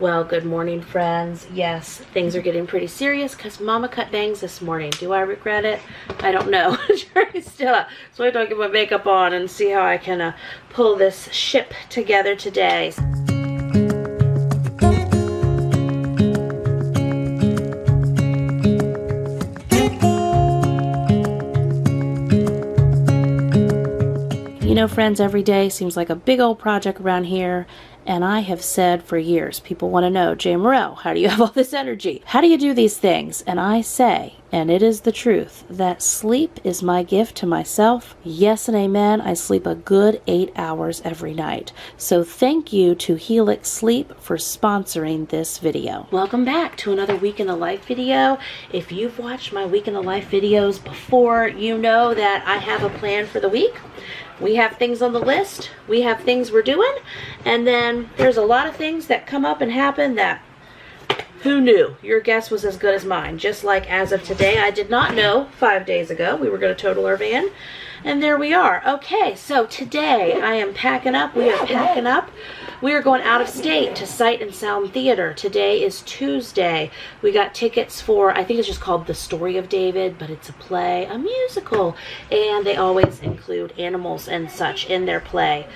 Well, good morning, friends. Yes, things are getting pretty serious because Mama cut bangs this morning. Do I regret it? I don't know. Still up. So I have to get my makeup on and see how I can pull this ship together today. You know, friends, every day seems like a big old project around here. And I have said for years, people want to know, Jamerrill, how do you have all this energy? How do you do these things? And I say, and it is the truth, that sleep is my gift to myself. Yes and amen. I sleep a good 8 hours every night. So thank you to Helix Sleep for sponsoring this video. Welcome back to another Week in the Life video. If you've watched my Week in the Life videos before, you know that I have a plan for the week. We have things on the list, we have things we're doing, and then there's a lot of things that come up and happen that, who knew? Your guess was as good as mine. Just like as of today, I did not know 5 days ago we were going to total our van, and there we are. Okay, so today I am packing up, we are packing up. We are going out of state to Sight and Sound Theater. Today is Tuesday. We got tickets for, I think it's just called The Story of David, but it's a play, a musical. And they always include animals and such in their play.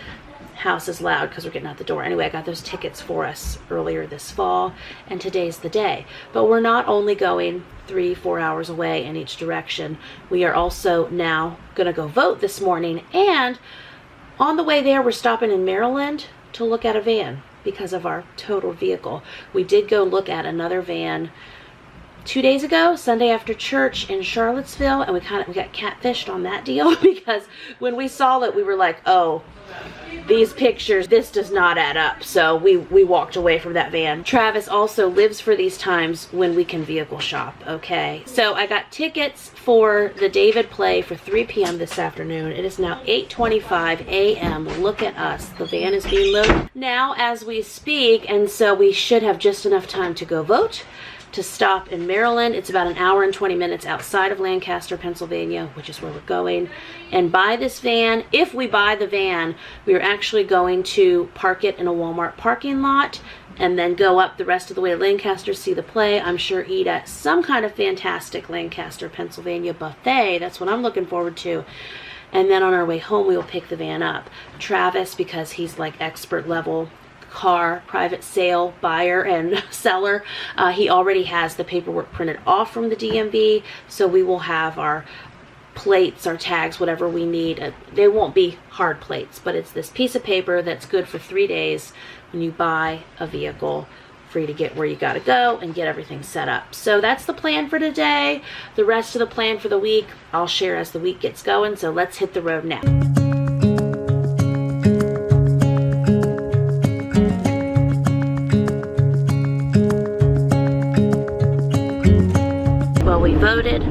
House is loud because we're getting out the door. Anyway, I got those tickets for us earlier this fall, and today's the day. But we're not only going 3-4 hours away in each direction. We are also now going to go vote this morning. And on the way there, we're stopping in Maryland to look at a van because of our total vehicle. We did go look at another van 2 days ago, Sunday after church in Charlottesville, and we got catfished on that deal because when we saw it, we were like, oh, these pictures, this does not add up. So we walked away from that van. Travis also lives for these times when we can vehicle shop, okay? So I got tickets for the David play for 3 p.m. this afternoon. It is now 8:25 a.m. Look at us. The van is being loaded now as we speak, and so we should have just enough time to go vote, to stop in Maryland. It's about 1 hour and 20 minutes outside of Lancaster, Pennsylvania, which is where we're going, and buy this van. If we buy the van, we are actually going to park it in a Walmart parking lot and then go up the rest of the way to Lancaster, see the play. I'm sure eat at some kind of fantastic Lancaster, Pennsylvania buffet. That's what I'm looking forward to. And then on our way home, we will pick the van up. Travis, because he's like expert level car private sale buyer and seller, he already has the paperwork printed off from the DMV, so we will have our plates, our tags, whatever we need. They won't be hard plates, but it's this piece of paper that's good for 3 days when you buy a vehicle, free to get where you got to go and get everything set up. So that's the plan for today. The rest of the plan for the week I'll share as the week gets going, so let's hit the road now. We voted.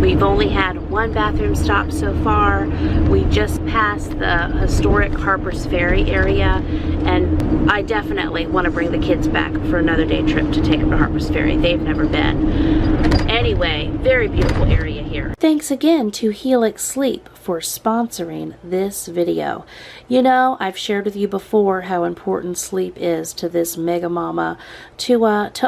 We've only had one bathroom stop so far. We just passed the historic Harper's Ferry area, and I definitely want to bring the kids back for another day trip to take them to Harper's Ferry. They've never been. Anyway, very beautiful area here. Thanks again to Helix Sleep for sponsoring this video. You know, I've shared with you before how important sleep is to this mega mama, to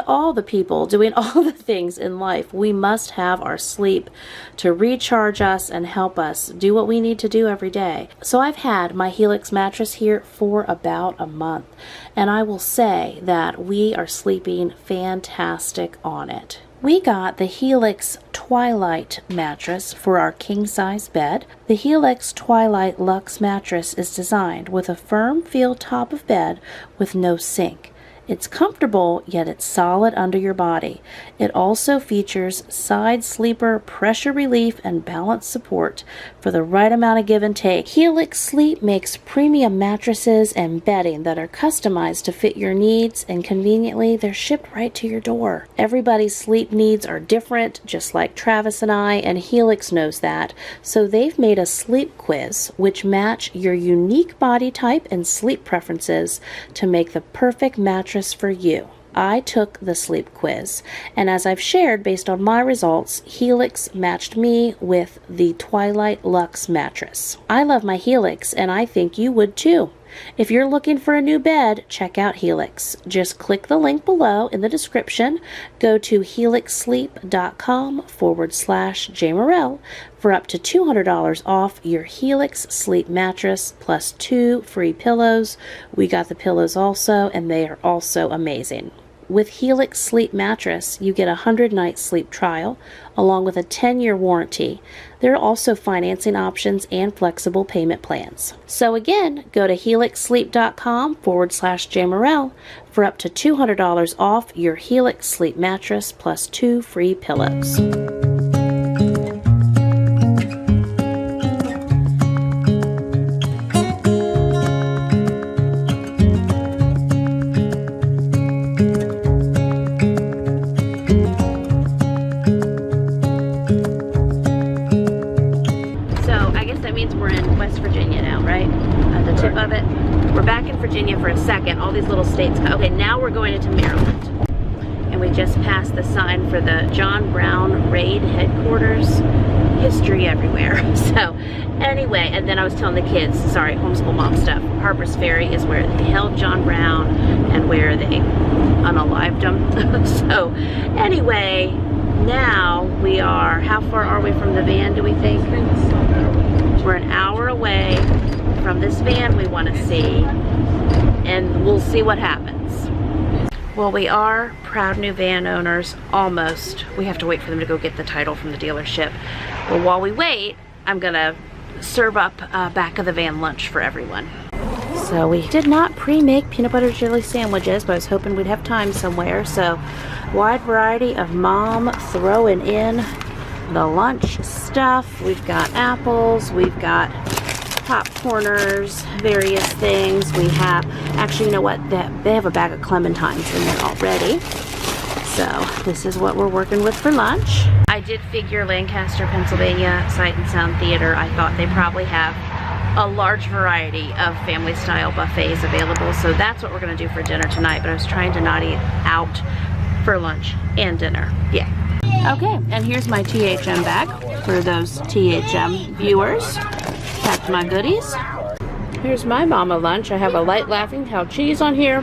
all the people doing all the things in life. We must have our sleep to recharge us and help us do what we need to do every day. So I've had my Helix mattress here for about a month, and I will say that we are sleeping fantastic on it. We got the Helix Twilight mattress for our king-size bed. The Helix Twilight Luxe mattress is designed with a firm feel top of bed with no sink. It's comfortable, yet it's solid under your body. It also features side sleeper pressure relief and balance support for the right amount of give and take. Helix Sleep makes premium mattresses and bedding that are customized to fit your needs, and conveniently they're shipped right to your door. Everybody's sleep needs are different, just like Travis and I, and Helix knows that. So they've made a sleep quiz which match your unique body type and sleep preferences to make the perfect mattress for you. I took the sleep quiz, and as I've shared based on my results, Helix matched me with the Twilight Luxe mattress. I love my Helix, and I think you would too. If you're looking for a new bed, check out Helix. Just click the link below in the description. Go to helixsleep.com/Jamerrill for up to $200 off your Helix sleep mattress plus 2 free pillows. We got the pillows also, and they are also amazing. With Helix Sleep Mattress, you get a 100-night sleep trial along with a 10-year warranty. There are also financing options and flexible payment plans. So again, go to helixsleep.com/Jamerrill for up to $200 off your Helix Sleep Mattress plus 2 free pillows. Of it. We're back in Virginia for a second. All these little states. Okay, now we're going into Maryland. And we just passed the sign for the John Brown Raid headquarters. History everywhere. So, anyway, and then I was telling the kids, sorry, homeschool mom stuff. Harper's Ferry is where they held John Brown and where they unalived him. So, anyway, now we are, how far are we from the van, do we think? We're an hour away from this van we want to see, and we'll see what happens. Well, we are proud new van owners, almost. We have to wait for them to go get the title from the dealership. Well, while we wait, I'm gonna serve up back of the van lunch for everyone. So we did not pre-make peanut butter jelly sandwiches, but I was hoping we'd have time somewhere. So wide variety of mom throwing in the lunch stuff. We've got apples, we've got popcorners, various things. We have, actually, you know what, they have a bag of clementines in there already. So this is what we're working with for lunch. I did figure Lancaster, Pennsylvania Sight and Sound Theater, I thought they probably have a large variety of family style buffets available. So that's what we're gonna do for dinner tonight, but I was trying to not eat out for lunch and dinner. Yeah. Okay, and here's my THM bag for those THM viewers. Packed my goodies. Here's my mama lunch. I have a light Laughing Cow cheese on here,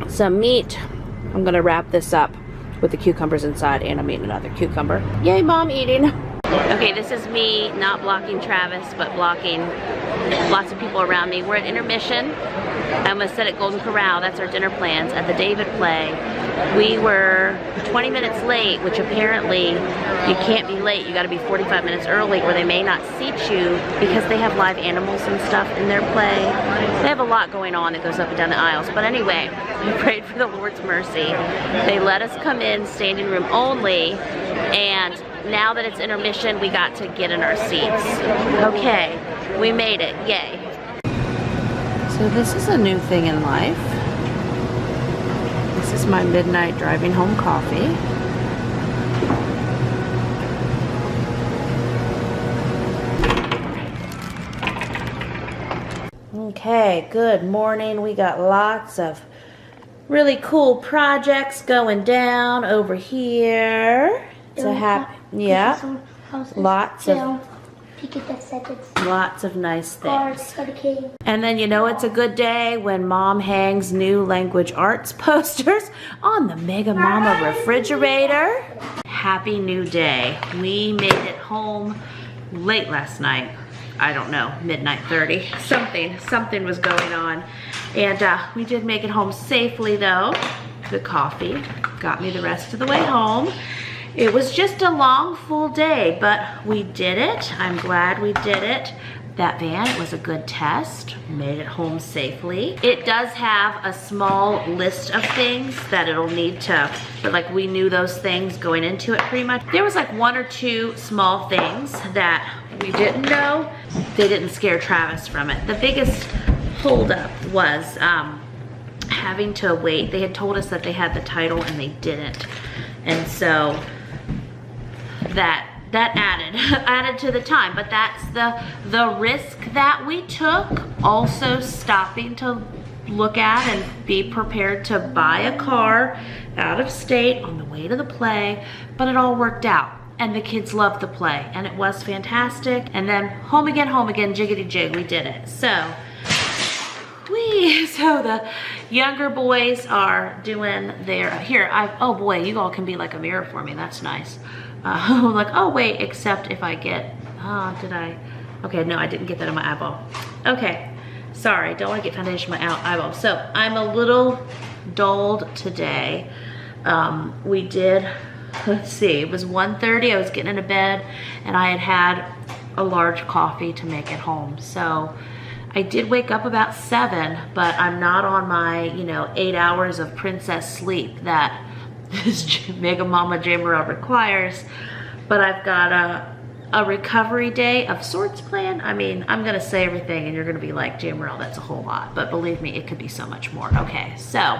some meat. I'm gonna wrap this up with the cucumbers inside, and I'm eating another cucumber. Yay, mom eating. Okay, this is me not blocking Travis, but blocking lots of people around me. We're at intermission. I'm gonna sit at Golden Corral. That's our dinner plans at the David play. We were 20 minutes late, which apparently you can't be late. You gotta be 45 minutes early or they may not seat you because they have live animals and stuff in their play. They have a lot going on that goes up and down the aisles. But anyway, we prayed for the Lord's mercy. They let us come in standing room only, and now that it's intermission, we got to get in our seats. Okay, we made it, yay. So this is a new thing in life. This is my midnight driving home coffee. Okay, good morning. We got lots of really cool projects going down over here. It's a happy, yeah, lots of nice things. And then you know it's a good day when mom hangs new language arts posters on the Mega Mama refrigerator. Happy new day. We made it home late last night. I don't know, midnight 30. Something was going on. And we did make it home safely though. The coffee got me the rest of the way home. It was just a long, full day, but we did it. I'm glad we did it. That van, it was a good test. Made it home safely. It does have a small list of things that it'll need to, but like we knew those things going into it pretty much. There was like 1 or 2 small things that we didn't know. They didn't scare Travis from it. The biggest holdup was having to wait. They had told us that they had the title and they didn't. And so that added to the time, but that's the risk that we took. Also stopping to look at and be prepared to buy a car out of state on the way to the play, but it all worked out. And the kids loved the play, and it was fantastic. And then home again, jiggity jig, we did it. So Alrighty, so the younger boys are doing their, oh boy, you all can be like a mirror for me, that's nice. I'm like, oh wait, except if I get, okay, no, I didn't get that in my eyeball. Okay, sorry, don't want to get foundation in my eyeball. So I'm a little dulled today. We did, let's see, it was 1:30, I was getting into bed, and I had a large coffee to make at home. So I did wake up about 7, but I'm not on my, 8 hours of princess sleep that this Mega Mama Jamerrill requires. But I've got a recovery day of sorts planned. I mean, I'm gonna say everything and you're gonna be like, Jamerrill, that's a whole lot. But believe me, it could be so much more. Okay, so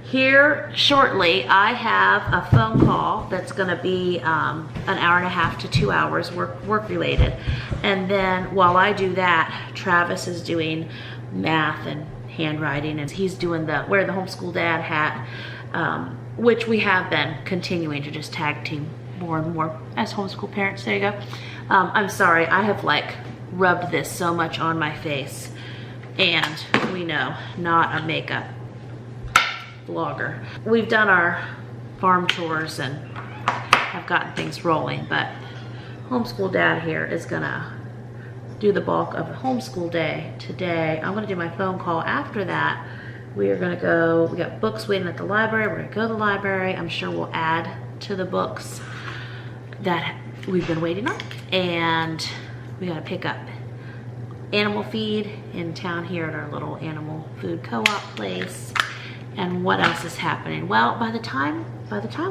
here shortly, I have a phone call that's gonna be an hour and a half to 2 hours work related. And then while I do that, Travis is doing math and handwriting, and he's doing the wear the homeschool dad hat, which we have been continuing to just tag team more and more as homeschool parents. There you go. I'm sorry, I have like rubbed this so much on my face, and we know, not a makeup vlogger. We've done our farm chores and have gotten things rolling, but homeschool dad here is gonna do the bulk of the homeschool day today. I'm gonna do my phone call. After that, we are gonna go, we got books waiting at the library. We're gonna go to the library. I'm sure we'll add to the books that we've been waiting on. And we gotta pick up animal feed in town here at our little animal food co-op place. And what else is happening? Well, by the time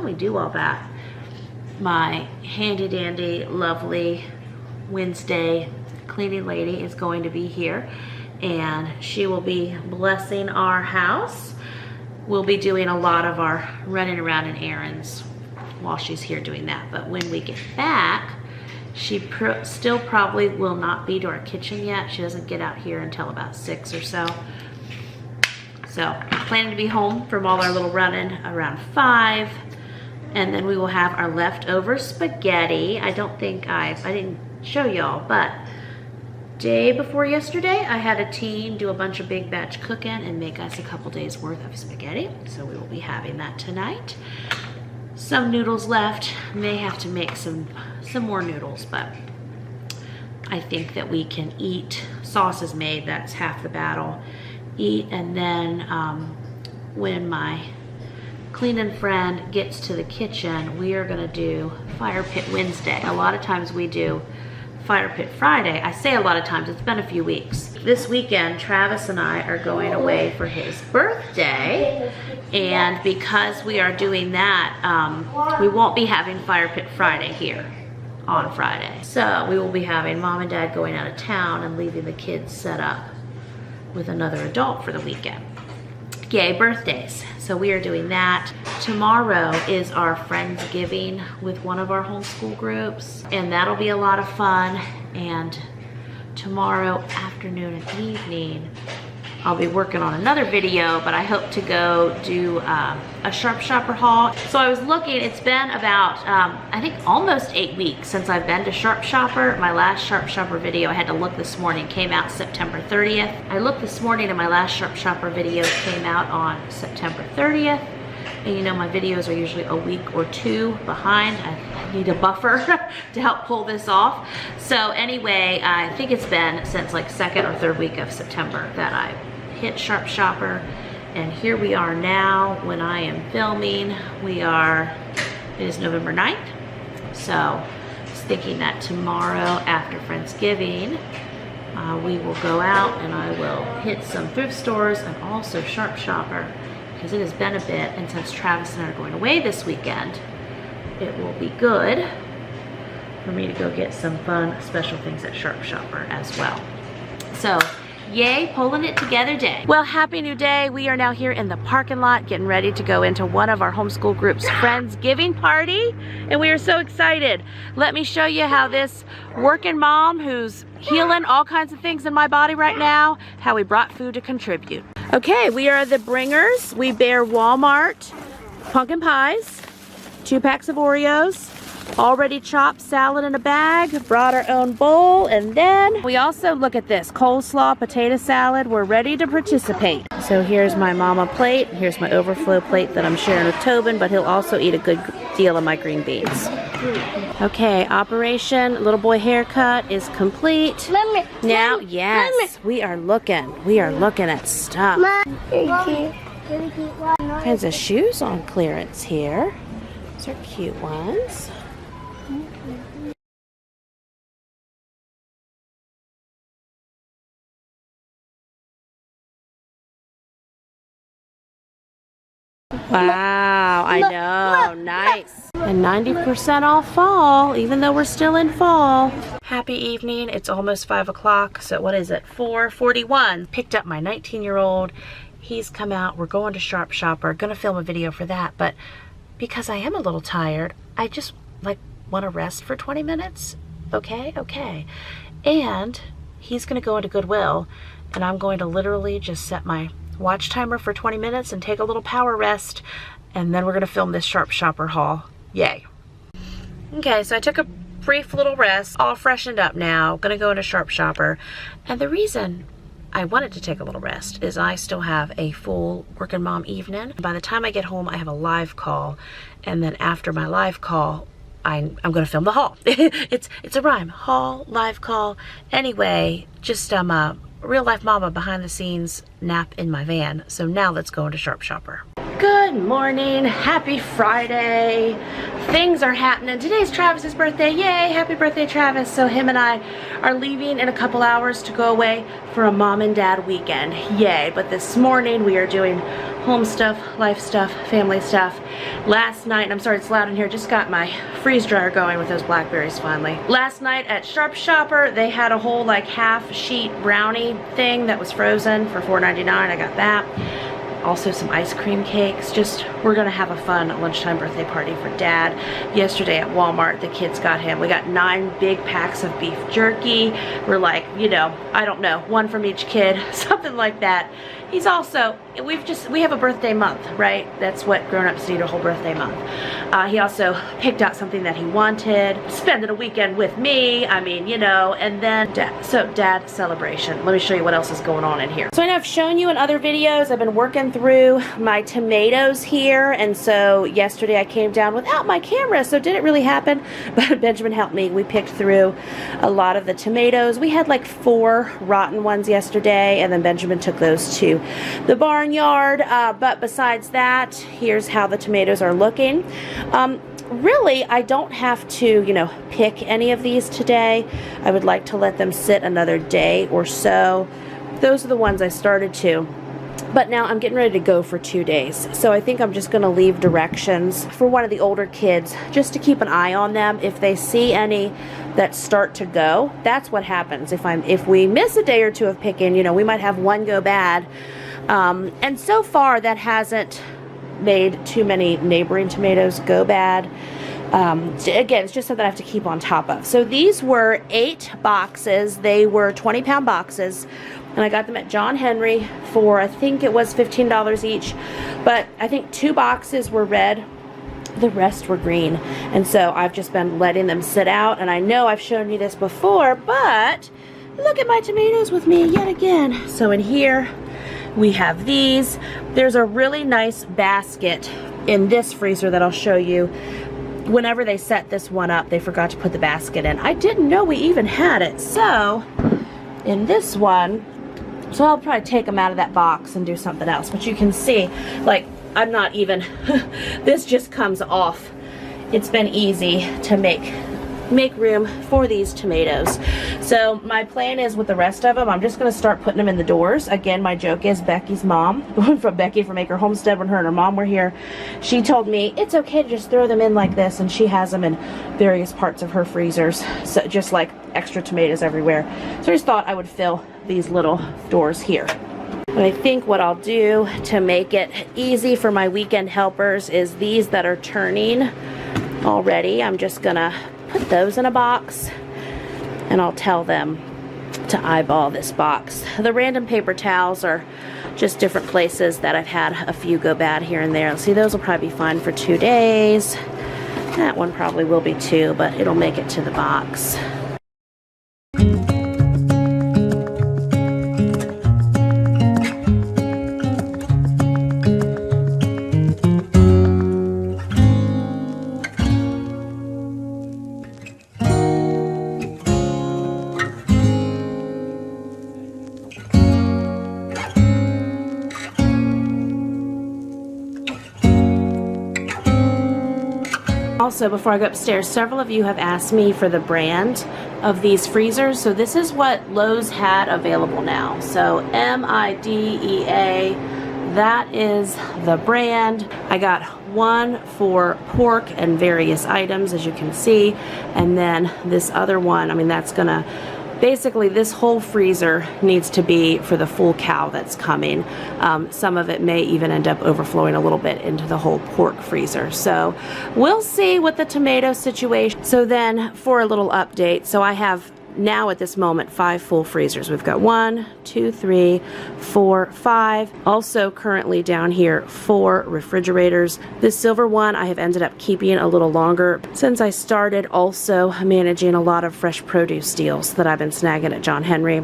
we do all that, my handy dandy, lovely Wednesday cleaning lady is going to be here, and she will be blessing our house. We'll be doing a lot of our running around in errands while she's here doing that. But when we get back, she still probably will not be to our kitchen yet. She doesn't get out here until about 6 or so. So planning to be home from all our little running around 5. And then we will have our leftover spaghetti. I didn't show y'all, but day before yesterday, I had a teen do a bunch of big batch cooking and make us a couple days worth of spaghetti. So we will be having that tonight. Some noodles left. May have to make some more noodles, but I think that we can eat. Sauce is made, that's half the battle. Eat, and then when my cleaning friend gets to the kitchen, we are gonna do Fire Pit Wednesday. A lot of times we do Fire Pit Friday. I say a lot of times, it's been a few weeks. This weekend, Travis and I are going away for his birthday, and because we are doing that, we won't be having Fire Pit Friday here on Friday. So we will be having Mom and Dad going out of town and leaving the kids set up with another adult for the weekend. Yay, birthdays. So we are doing that. Tomorrow is our Friendsgiving with one of our homeschool groups, and that'll be a lot of fun. And tomorrow afternoon and evening, I'll be working on another video, but I hope to go do a Sharp Shopper haul. So I was looking, it's been about, I think almost 8 weeks since I've been to Sharp Shopper. My last Sharp Shopper video, I had to look this morning, came out September 30th. I looked this morning and my last Sharp Shopper video came out on September 30th. And you know, my videos are usually a week or 2 behind. I need a buffer to help pull this off. So anyway, I think it's been since like 2nd or 3rd week of September that I hit Sharp Shopper. And here we are now when I am filming. It is November 9th. So I was thinking that tomorrow after Friendsgiving, we will go out and I will hit some thrift stores and also Sharp Shopper, because it has been a bit, and since Travis and I are going away this weekend, it will be good for me to go get some fun special things at Sharp Shopper as well. So yay, pulling it together day. Well, happy new day. We are now here in the parking lot getting ready to go into one of our homeschool group's Friendsgiving party, and we are so excited. Let me show you how this working mom who's healing all kinds of things in my body right now, how we brought food to contribute. Okay, we are the bringers. We bear Walmart pumpkin pies, 2 packs of Oreos, already chopped salad in a bag, brought our own bowl, and then we also, look at this, coleslaw potato salad. We're ready to participate. So here's my mama plate. Here's my overflow plate that I'm sharing with Tobin, but he'll also eat a good deal of my green beans. Okay, Operation Little Boy Haircut is complete. Now, yes, we are looking at stuff. All kinds of shoes on clearance here. These are cute ones. Wow, I know, nice. And 90% off fall, even though we're still in fall. Happy evening, it's almost 5 o'clock, so what is it, 4:41. Picked up my 19-year-old, he's come out, we're going to Sharp Shopper, gonna film a video for that, but because I am a little tired, I just want to rest for 20 minutes, okay. And he's gonna go into Goodwill, and I'm going to literally just set my watch timer for 20 minutes and take a little power rest, and then we're gonna film this Sharp Shopper haul. Yay. Okay, so I took a brief little rest, all freshened up now, gonna go into Sharp Shopper. And the reason I wanted to take a little rest is I still have a full working mom evening. By the time I get home, I have a live call, and then after my live call, I'm gonna film the haul. It's a rhyme, haul, live call. Anyway, just a real life mama behind the scenes nap in my van. So now let's go into Sharp Shopper. Good morning, happy Friday. Things are happening. Today's Travis's birthday, yay, happy birthday Travis. So him and I are leaving in a couple hours to go away for a mom and dad weekend, yay. But this morning we are doing home stuff, life stuff, family stuff. Last night, and I'm sorry it's loud in here, just got my freeze dryer going with those blackberries finally. Last night at Sharp Shopper, they had a whole half sheet brownie thing that was frozen for $4.99. I got that. Also some ice cream cakes. Just, we're gonna have a fun lunchtime birthday party for Dad. Yesterday at Walmart, the kids got him. We got 9 big packs of beef jerky. We're I don't know, one from each kid, something like that. He's also, we have a birthday month, right? That's what grown-ups need, a whole birthday month. He also picked out something that he wanted, spending a weekend with me, and then Dad celebration. Let me show you what else is going on in here. So I know I've shown you in other videos, I've been working through my tomatoes here, and so yesterday I came down without my camera, so it didn't really happen, but Benjamin helped me. We picked through a lot of the tomatoes. We had 4 rotten ones yesterday, and then Benjamin took those to the barnyard, but besides that, here's how the tomatoes are looking. Really, I don't have to, pick any of these today. I would like to let them sit another day or so. Those are the ones I started to. But now I'm getting ready to go for 2 days. So I think I'm just going to leave directions for one of the older kids just to keep an eye on them. If they see any that start to go, that's what happens. If we miss a day or two of picking, we might have one go bad. And so far that hasn't made too many neighboring tomatoes go bad. Again, it's just something I have to keep on top of. So these were 8 boxes. They were 20-pound boxes. And I got them at John Henry for, I think it was $15 each. But I think 2 boxes were red. The rest were green. And so I've just been letting them sit out. And I know I've shown you this before, but look at my tomatoes with me yet again. So in here, we have these. There's a really nice basket in this freezer that I'll show you. Whenever they set this one up, they forgot to put the basket in. I didn't know we even had it. So in this one, so I'll probably take them out of that box and do something else. But you can see, I'm not even, this just comes off. It's been easy to make room for these tomatoes. So my plan is with the rest of them, I'm just going to start putting them in the doors. Again, my joke is Becky's mom, from Becky from Acre Homestead, when her and her mom were here, she told me it's okay to just throw them in like this, and she has them in various parts of her freezers, so just like extra tomatoes everywhere. So I just thought I would fill these little doors here. And I think what I'll do to make it easy for my weekend helpers is these that are turning already, I'm just gonna put those in a box, and I'll tell them to eyeball this box. The random paper towels are just different places that I've had a few go bad here and there. See, those will probably be fine for 2 days. That one probably will be 2, but it'll make it to the box. Also, before I go upstairs, several of you have asked me for the brand of these freezers. So this is what Lowe's had available now. So MIDEA, that is the brand. I got one for pork and various items, as you can see. And then this other one, I mean, that's gonna, basically this whole freezer needs to be for the full cow that's coming. Some of it may even end up overflowing a little bit into the whole pork freezer. So we'll see with the tomato situation. So then for a little update, so I have now at this moment 5 full freezers. We've got 1, 2, 3, 4, 5. Also currently down here 4 refrigerators. This silver one I have ended up keeping a little longer since I started also managing a lot of fresh produce deals that I've been snagging at John Henry.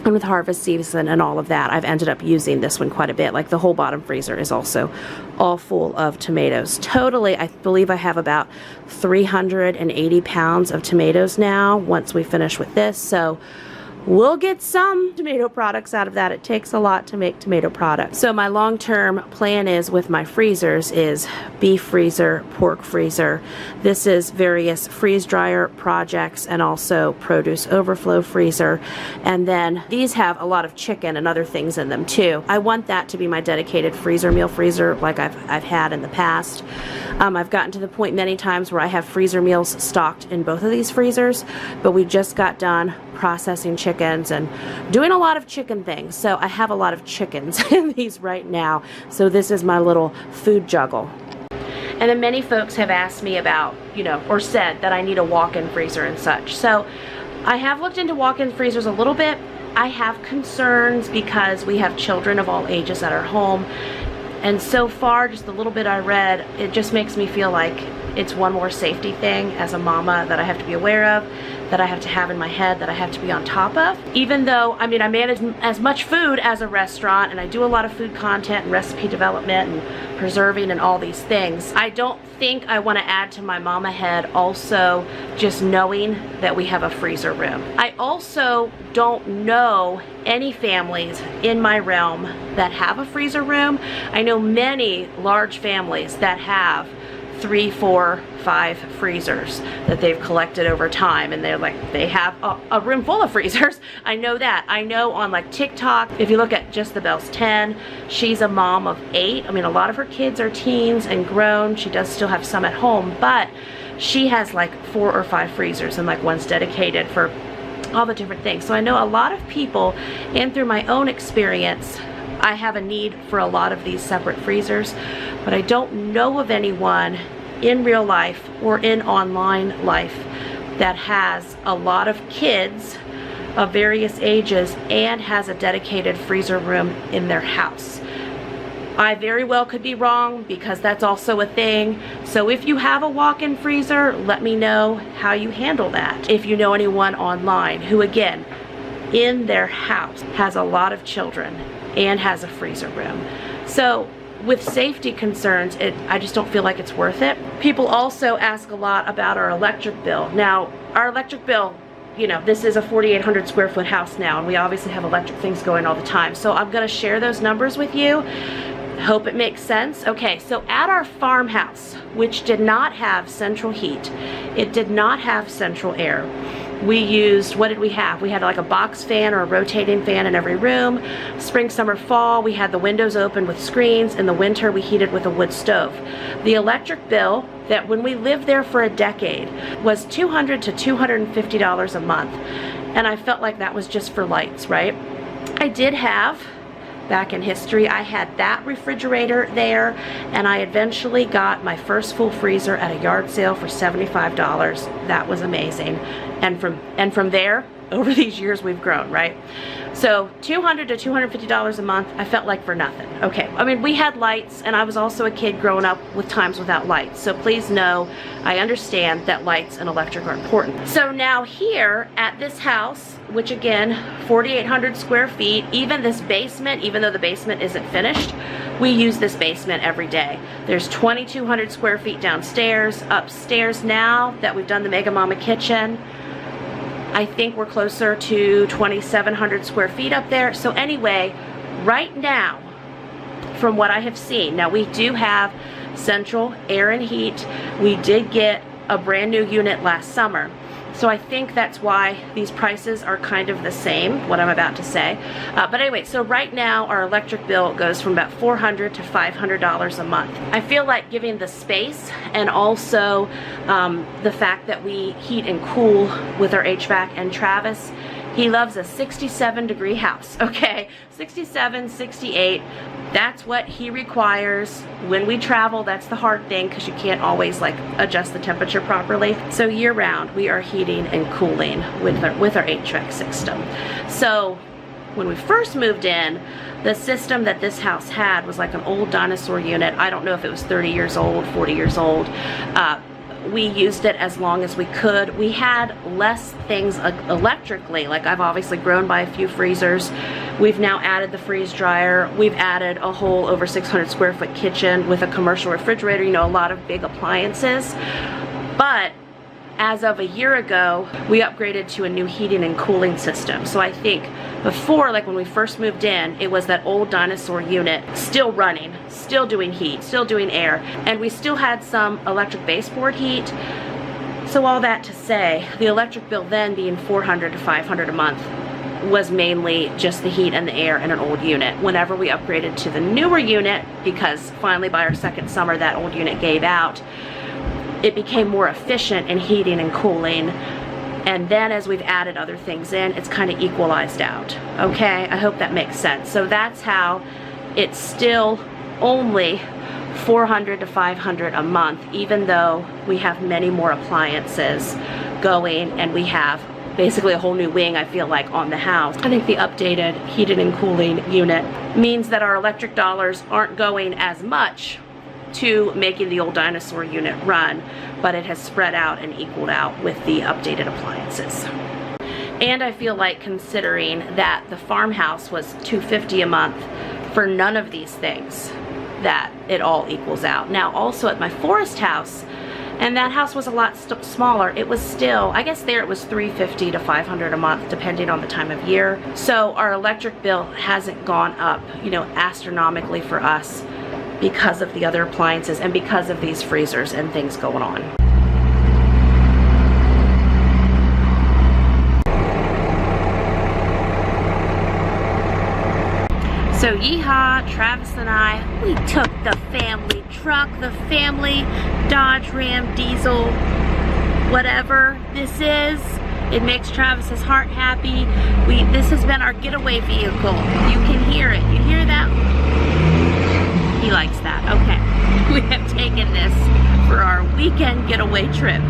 And with harvest season and all of that, I've ended up using this one quite a bit. Like the whole bottom freezer is also all full of tomatoes. Totally, I believe I have about 380 pounds of tomatoes now once we finish with this. So we'll get some tomato products out of that. It takes a lot to make tomato products. So my long-term plan is with my freezers is beef freezer, pork freezer. This is various freeze dryer projects and also produce overflow freezer. And then these have a lot of chicken and other things in them too. I want that to be my dedicated freezer meal freezer like I've had in the past. I've gotten to the point many times where I have freezer meals stocked in both of these freezers, but we just got done processing chickens and doing a lot of chicken things. So I have a lot of chickens in these right now. So this is my little food juggle. And then many folks have asked me about, you know, or said that I need a walk-in freezer and such. So I have looked into walk-in freezers a little bit. I have concerns because we have children of all ages at our home. And so far, just a little bit I read, it just makes me feel like it's one more safety thing as a mama that I have to be aware of, that I have to have in my head, that I have to be on top of. Even though, I mean, I manage as much food as a restaurant and I do a lot of food content and recipe development and preserving and all these things, I don't think I want to add to my mama head also just knowing that we have a freezer room. I also don't know any families in my realm that have a freezer room. I know many large families that have 3, 4, 5 freezers that they've collected over time, and they're like, they have a room full of freezers. I know that. I know on like TikTok, if you look at Just the Bells 10, she's a mom of 8. I mean, a lot of her kids are teens and grown. She does still have some at home, but she has like 4 or 5 freezers, and like one's dedicated for all the different things. So I know a lot of people, and through my own experience, I have a need for a lot of these separate freezers, but I don't know of anyone in real life or in online life that has a lot of kids of various ages and has a dedicated freezer room in their house. I very well could be wrong because that's also a thing. So if you have a walk-in freezer, let me know how you handle that. If you know anyone online who, again, in their house has a lot of children and has a freezer room. So with safety concerns, I just don't feel like it's worth it. People also ask a lot about our electric bill. Now, our electric bill, you know, this is a 4,800 square foot house now, and we obviously have electric things going all the time. So I'm gonna share those numbers with you. Hope it makes sense. Okay, so at our farmhouse, which did not have central heat, it did not have central air. We used, what did we have? We had like a box fan or a rotating fan in every room. Spring, summer, fall, we had the windows open with screens. In the winter, we heated with a wood stove. The electric bill, that when we lived there for a decade, was $200 to $250 a month. And I felt like that was just for lights, right? I did have, back in history, I had that refrigerator there, and I eventually got my first full freezer at a yard sale for $75. That was amazing. And from there, over these years we've grown, right? So $200 to $250 a month, I felt like for nothing. Okay, I mean, we had lights, and I was also a kid growing up with times without lights. So please know, I understand that lights and electric are important. So now here at this house, which again, 4,800 square feet, even this basement, even though the basement isn't finished, we use this basement every day. There's 2,200 square feet downstairs. Upstairs now that we've done the Mega Mama kitchen, I think we're closer to 2,700 square feet up there. So anyway, right now, from what I have seen, now we do have central air and heat. We did get a brand new unit last summer. So I think that's why these prices are kind of the same, what I'm about to say. But anyway, so right now our electric bill goes from about $400 to $500 a month. I feel like giving the space and also the fact that we heat and cool with our HVAC, and Travis, he loves a 67-degree house, okay? 67, 68, that's what he requires. When we travel, that's the hard thing because you can't always like adjust the temperature properly. So year round, we are heating and cooling with our HVAC system. So when we first moved in, the system that this house had was like an old dinosaur unit. I don't know if it was 30 years old, 40 years old. We used it as long as we could. We had less things electrically. Like, I've obviously grown by a few freezers. We've now added the freeze dryer. We've added a whole over 600 square foot kitchen with a commercial refrigerator, you know, a lot of big appliances. But as of a year ago, we upgraded to a new heating and cooling system. So I think before, like when we first moved in, it was that old dinosaur unit still running, still doing heat, still doing air, and we still had some electric baseboard heat. So all that to say, the electric bill then being $400 to $500 a month was mainly just the heat and the air in an old unit. Whenever we upgraded to the newer unit, because finally by our second summer that old unit gave out, it became more efficient in heating and cooling. And then as we've added other things in, it's kind of equalized out. Okay, I hope that makes sense. So that's how it's still only $400 to $500 a month, even though we have many more appliances going and we have basically a whole new wing, I feel like, on the house. I think the updated heated and cooling unit means that our electric dollars aren't going as much to making the old dinosaur unit run, but it has spread out and equaled out with the updated appliances. And I feel like, considering that the farmhouse was $250 a month for none of these things, that it all equals out. Now also at my forest house, and that house was a lot smaller, it was still, I guess there it was $350 to $500 a month depending on the time of year. So our electric bill hasn't gone up, you know, astronomically for us, because of the other appliances and because of these freezers and things going on. So yeehaw, Travis and I, we took the family truck, the family Dodge Ram diesel, whatever this is. It makes Travis's heart happy. This has been our getaway vehicle. You can hear it. You hear that? He likes that. Okay. We have taken this for our weekend getaway trip.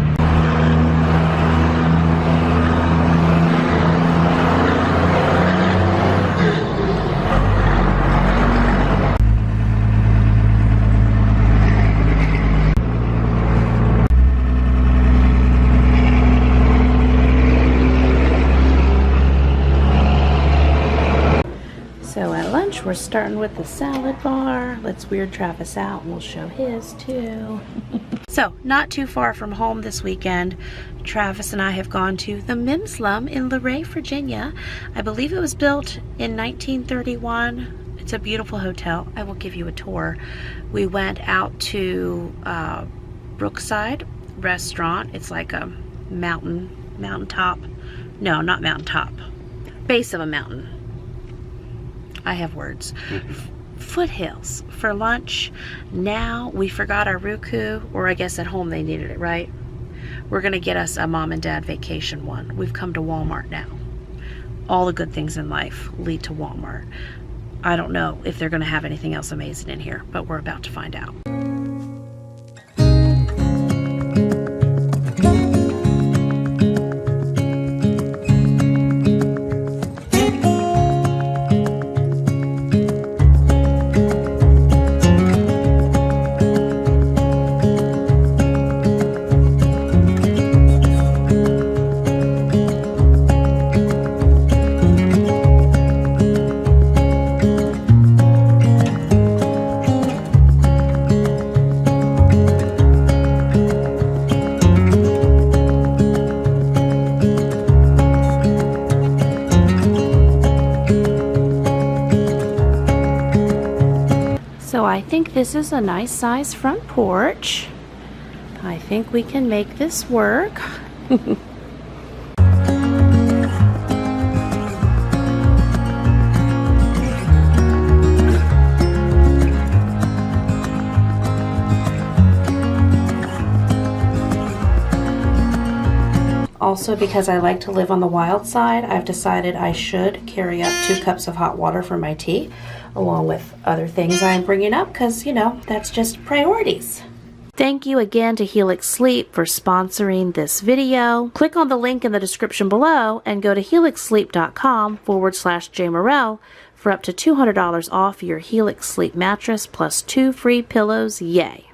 So at lunch, we're starting with the salad bar. Let's weird Travis out and we'll show his too. So, not too far from home this weekend, Travis and I have gone to the Minslum in Luray, Virginia. I believe it was built in 1931. It's a beautiful hotel. I will give you a tour. We went out to Brookside Restaurant. It's like a mountaintop. No, not mountaintop. Base of a mountain. I have words. Foothills for lunch. Now we forgot our Roku, or I guess at home they needed it, right? We're gonna get us a mom and dad vacation one. We've come to Walmart now. All the good things in life lead to Walmart. I don't know if they're gonna have anything else amazing in here, but we're about to find out. think this is a nice size front porch. I think we can make this work. Also, because I like to live on the wild side, I've decided I should carry up 2 cups of hot water for my tea, along with other things I'm bringing up, because, you know, that's just priorities. Thank you again to Helix Sleep for sponsoring this video. Click on the link in the description below and go to helixsleep.com/Jamerrill for up to $200 off your Helix Sleep mattress plus 2 free pillows. Yay!